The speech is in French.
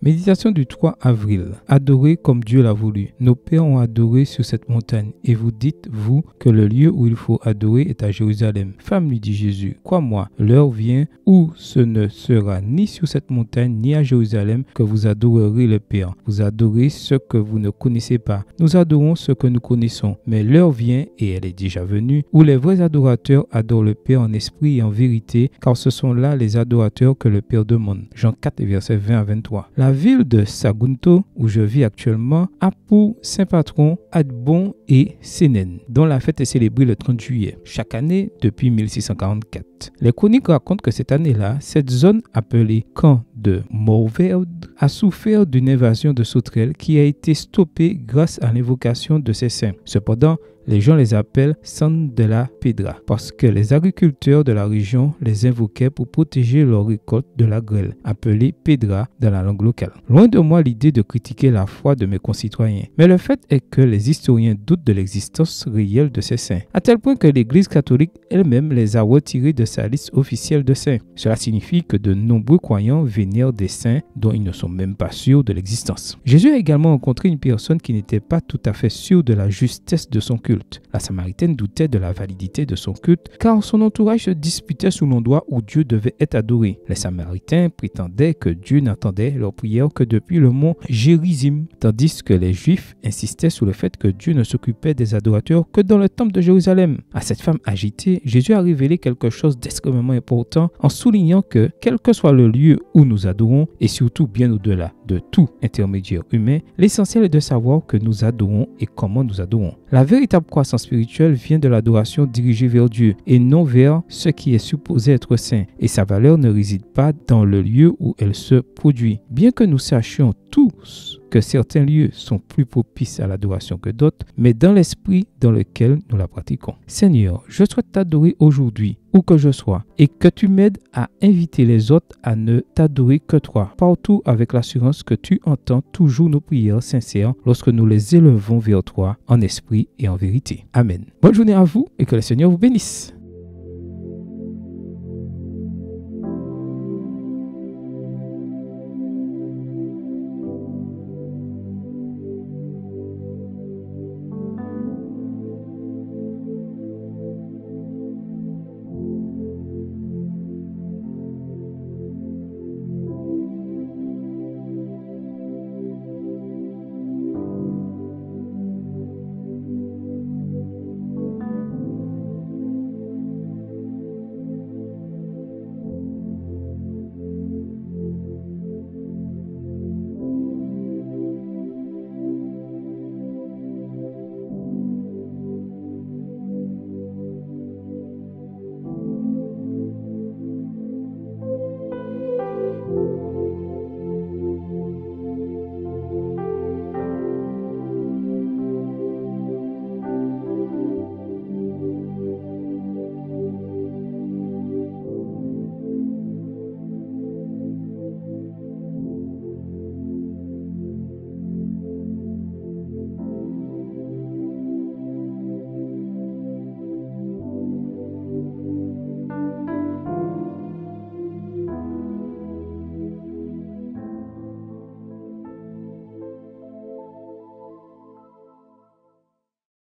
Méditation du 3 avril. Adorez comme Dieu l'a voulu. Nos pères ont adoré sur cette montagne. Et vous dites, vous, que le lieu où il faut adorer est à Jérusalem. Femme, lui dit Jésus, crois-moi, l'heure vient où ce ne sera ni sur cette montagne ni à Jérusalem que vous adorerez le Père. Vous adorez ce que vous ne connaissez pas. Nous adorons ce que nous connaissons. Mais l'heure vient, et elle est déjà venue, où les vrais adorateurs adorent le Père en esprit et en vérité, car ce sont là les adorateurs que le Père demande. Jean 4, versets 20 à 23. La ville de Sagunto, où je vis actuellement, a pour saint patron Adbon et Sénène, dont la fête est célébrée le 30 juillet, chaque année depuis 1644. Les chroniques racontent que cette année-là, cette zone appelée camp de Mourvèdre a souffert d'une invasion de sauterelles qui a été stoppée grâce à l'invocation de ces saints. Cependant, les gens les appellent San de la Pedra parce que les agriculteurs de la région les invoquaient pour protéger leur récolte de la grêle, appelée Pedra dans la langue locale. Loin de moi l'idée de critiquer la foi de mes concitoyens, mais le fait est que les historiens doutent de l'existence réelle de ces saints, à tel point que l'Église catholique elle-même les a retirés de sa liste officielle de saints. Cela signifie que de nombreux croyants vénèrent des saints dont ils ne sont même pas sûrs de l'existence. Jésus a également rencontré une personne qui n'était pas tout à fait sûre de la justesse de son culte. La Samaritaine doutait de la validité de son culte car son entourage se disputait sur l'endroit où Dieu devait être adoré. Les Samaritains prétendaient que Dieu n'entendait leurs prières que depuis le mont Gérizim, tandis que les Juifs insistaient sur le fait que Dieu ne s'occupait des adorateurs que dans le temple de Jérusalem. À cette femme agitée, Jésus a révélé quelque chose d'extrêmement important en soulignant que, quel que soit le lieu où nous adorons, et surtout bien au-delà de tout intermédiaire humain, l'essentiel est de savoir que nous adorons et comment nous adorons. La véritable croissance spirituelle vient de l'adoration dirigée vers Dieu et non vers ce qui est supposé être saint. Et sa valeur ne réside pas dans le lieu où elle se produit. Bien que nous sachions tous que certains lieux sont plus propices à l'adoration que d'autres, mais dans l'esprit dans lequel nous la pratiquons. Seigneur, je souhaite t'adorer aujourd'hui, où que je sois, et que tu m'aides à inviter les autres à ne t'adorer que toi, partout avec l'assurance que tu entends toujours nos prières sincères lorsque nous les élevons vers toi en esprit et en vérité. Amen. Bonne journée à vous et que le Seigneur vous bénisse.